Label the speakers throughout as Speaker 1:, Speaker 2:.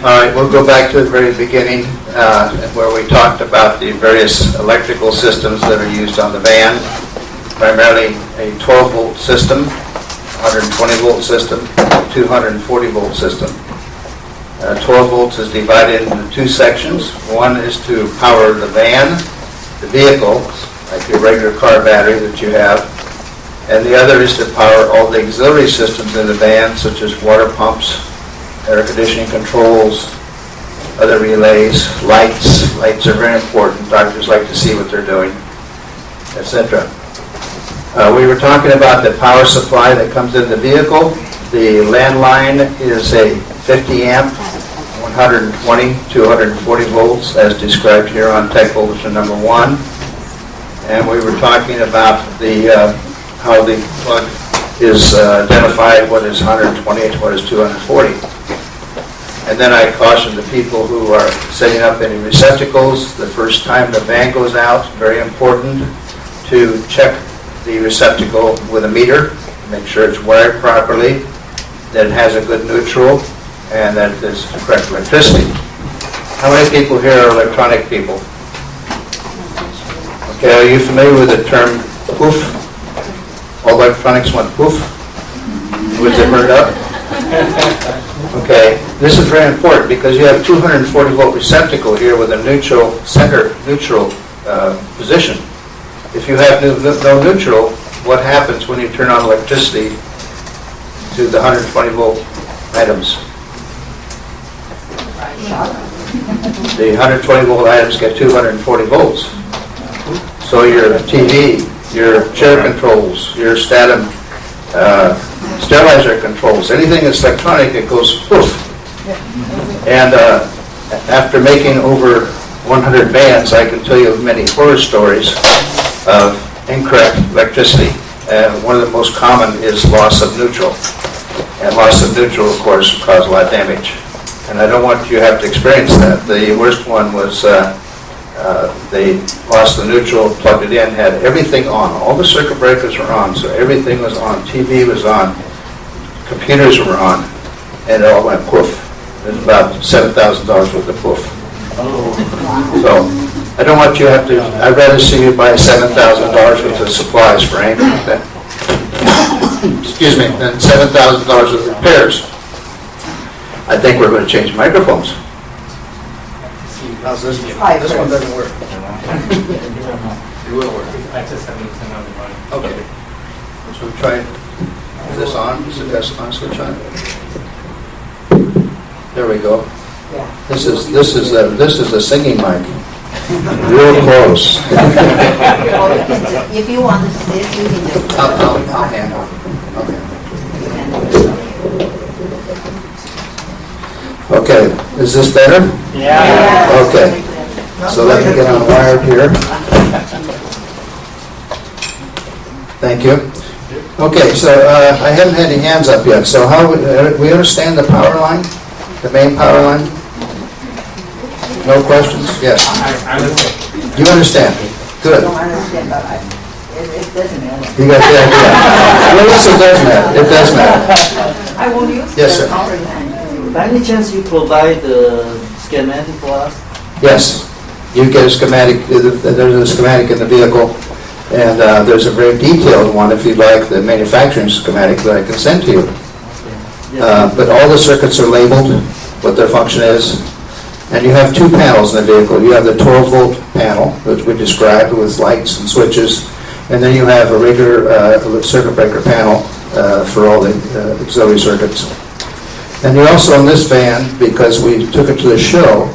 Speaker 1: All right, we'll go back to the very beginning where we talked about the various electrical systems that are used on the van. Primarily a 12-volt system, 120-volt system, 240-volt system. 12 volts is divided into two sections. One is to power the van, the vehicle, like your regular car battery that you have, and the other is to power all the auxiliary systems in the van, such as water pumps, air conditioning controls, other relays, lights. Lights are very important. Doctors like to see what they're doing, etc. We were talking about the power supply that comes in the vehicle. The landline is a 50 amp, 120, 240 volts, as described here on tech bulletin number 1. And we were talking about how the plug is identified, what is 120 and what is 240. And then I cautioned the people who are setting up any receptacles, the first time the van goes out, very important to check the receptacle with a meter, make sure it's wired properly, that it has a good neutral, and that there's the correct electricity. How many people here are electronic people? Okay, are you familiar with the term poof? All electronics went poof? Was it heard up? Okay, this is very important because you have 240 volt receptacle here with a neutral position. If you have no neutral, what happens when you turn on electricity to the 120 volt items? The 120 volt items get 240 volts. So your TV, your chair controls, your sterilizer controls, anything that's electronic, it goes poof. And after making over 100 vans, I can tell you many horror stories of incorrect electricity. One of the most common is loss of neutral. And loss of neutral, of course, will cause a lot of damage. And I don't want you to have to experience that. The worst one was they lost the neutral, plugged it in, had everything on. All the circuit breakers were on, so everything was on. TV was on, computers were on, and it all went poof. It was about $7,000 worth of poof. So I don't want you to have to, I'd rather see you buy $7,000 worth of supplies for anything like that. Excuse me, than $7,000 worth of repairs. I think we're going to change microphones.
Speaker 2: How's this one? This one doesn't work.
Speaker 3: It will work. I just haven't turned on the volume.
Speaker 1: Okay. So try, is this on? Is the test on switch on? There we go. This is a singing mic. Real close.
Speaker 4: If you want to sit, you can just.
Speaker 1: I'll handle it. Okay, is this better?
Speaker 3: Yeah.
Speaker 1: Okay, so let me get on wired here. Thank you. Okay, so I haven't had any hands up yet. So how we understand the power line, the main power line? No questions? Yes.
Speaker 3: I understand.
Speaker 1: You understand? Good.
Speaker 4: I don't understand, but it doesn't matter.
Speaker 1: You got the idea. Well, yes, it does matter. It does matter.
Speaker 4: I will use
Speaker 1: Yes, sir.
Speaker 4: all the time.
Speaker 5: By any chance you provide the schematic for us?
Speaker 1: Yes, you get a schematic. There's a schematic in the vehicle, and there's a very detailed one, if you'd like, the manufacturing schematic that I can send to you. But all the circuits are labeled, what their function is, and you have two panels in the vehicle. You have the 12-volt panel, which we described with lights and switches, and then you have a regular circuit breaker panel for all the auxiliary circuits. And you also, in this van, because we took it to the show,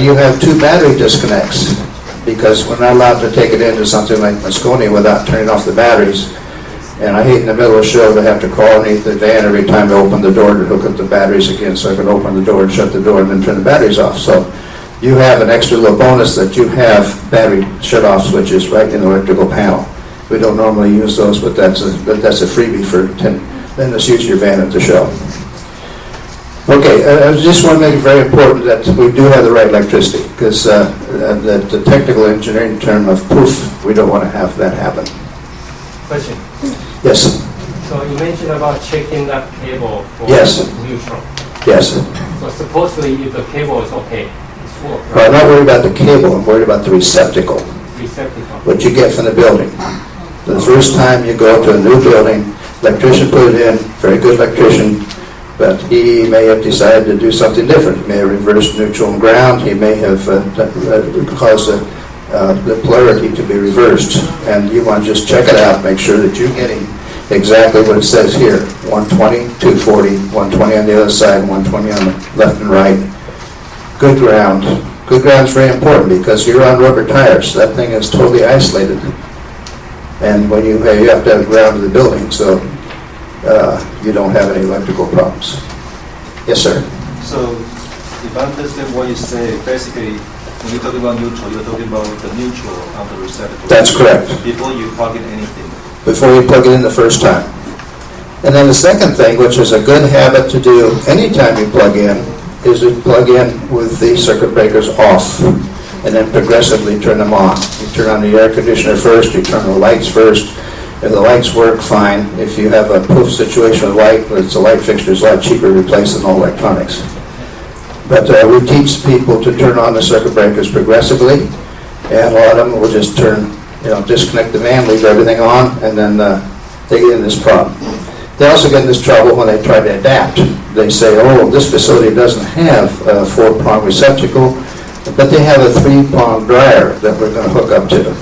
Speaker 1: you have two battery disconnects, because we're not allowed to take it into something like Moscone without turning off the batteries. And I hate in the middle of the show to have to call underneath the van every time to open the door to hook up the batteries again, so I can open the door and shut the door and then turn the batteries off. So you have an extra little bonus that you have battery shut-off switches right in the electrical panel. We don't normally use those, but that's a freebie for then let's use your van at the show. Okay, I just want to make it very important that we do have the right electricity, because the technical engineering term of poof, we don't want to have that happen.
Speaker 3: Question.
Speaker 1: Yes.
Speaker 3: So you mentioned about checking that cable for
Speaker 1: Yes.
Speaker 3: neutral.
Speaker 1: Yes.
Speaker 3: So supposedly if the cable is okay, it's full,
Speaker 1: Well, I'm
Speaker 3: right?
Speaker 1: not worried about the cable, I'm worried about the receptacle,
Speaker 3: Receptacle.
Speaker 1: what you get from the building. The first time you go to a new building, electrician put it in, very good electrician, but he may have decided to do something different. He may have reversed neutral and ground, he may have caused the polarity to be reversed. And you want to just check it out, make sure that you're getting exactly what it says here, 120, 240, 120 on the other side, 120 on the left and right. Good ground. Good ground is very important because you're on rubber tires. That thing is totally isolated. And when you have to have ground to the building, so you don't have any electrical problems. Yes, sir.
Speaker 6: So, if I understand what you say, basically, when you talk about neutral, you're talking about the neutral on the receptacle.
Speaker 1: That's correct.
Speaker 6: Before you plug in anything.
Speaker 1: Before you plug it in the first time. And then the second thing, which is a good habit to do anytime you plug in, is to plug in with the circuit breakers off and then progressively turn them on. You turn on the air conditioner first, you turn the lights first. If the lights work, fine. If you have a poof situation with light, it's a light fixture, it's a lot cheaper to replace than all electronics. But we teach people to turn on the circuit breakers progressively, and a lot of them will just disconnect the van, leave everything on, and then they get in this problem. They also get in this trouble when they try to adapt. They say, oh, this facility doesn't have a 4-prong receptacle, but they have a 3-prong dryer that we're going to hook up to.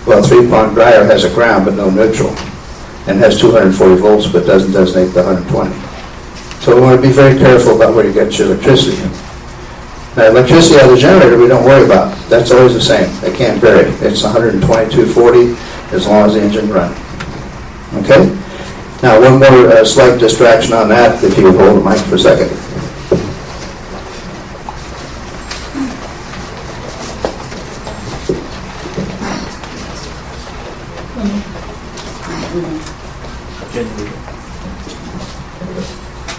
Speaker 1: Well, a 3-prong dryer has a ground but no neutral, and has 240 volts but doesn't designate the 120. So we want to be very careful about where you get your electricity. Now, electricity out of the generator we don't worry about. That's always the same. It can't vary. It's 120, 240 as long as the engine runs. Okay? Now, one more slight distraction on that, if you would hold the mic for a second.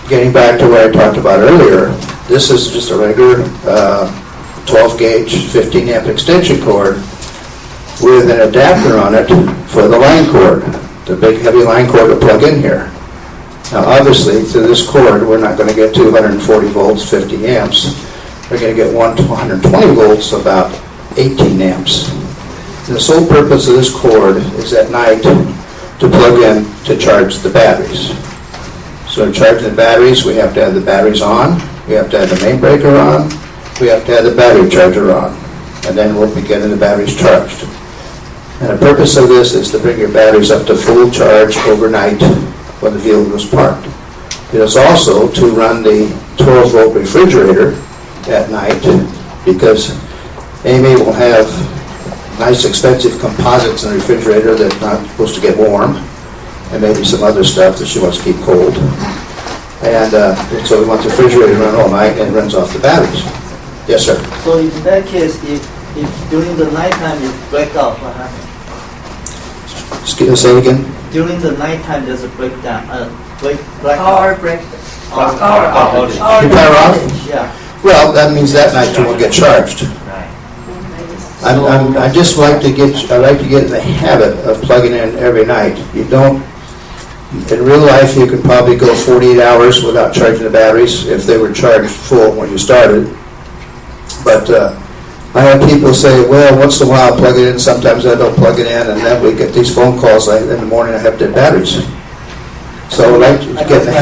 Speaker 1: Getting back to what I talked about earlier, this is just a regular 12-gauge 15-amp extension cord with an adapter on it for the line cord, the big heavy line cord to plug in here. Now obviously through this cord we're not going to get 240 volts, 50 amps. We're going to get 120 volts, about 18 amps. And the sole purpose of this cord is at night to plug in to charge the batteries. So to charge the batteries, we have to have the batteries on, we have to have the main breaker on, we have to have the battery charger on, and then we'll be getting the batteries charged. And the purpose of this is to bring your batteries up to full charge overnight when the vehicle is parked. It is also to run the 12-volt refrigerator at night, because Amy will have nice expensive composites in the refrigerator that are not supposed to get warm, and maybe some other stuff that she wants to keep cold. And so we want the refrigerator to run all night and it runs off the batteries. Yes, sir.
Speaker 5: So in that case, if during the nighttime it breaks out, what happens?
Speaker 1: Say it again.
Speaker 5: During the nighttime there's a breakdown, blackout.
Speaker 4: Power break.
Speaker 5: Power
Speaker 6: outage.
Speaker 1: Your power off?
Speaker 5: Yeah.
Speaker 1: Well, that means that night you won't get charged. I just like to get in the habit of plugging in every night. You don't. In real life, you could probably go 48 hours without charging the batteries if they were charged full when you started. But I have people say, well, once in a while I plug it in, sometimes I don't plug it in, and then we get these phone calls in the morning I have dead batteries. So I like to get in the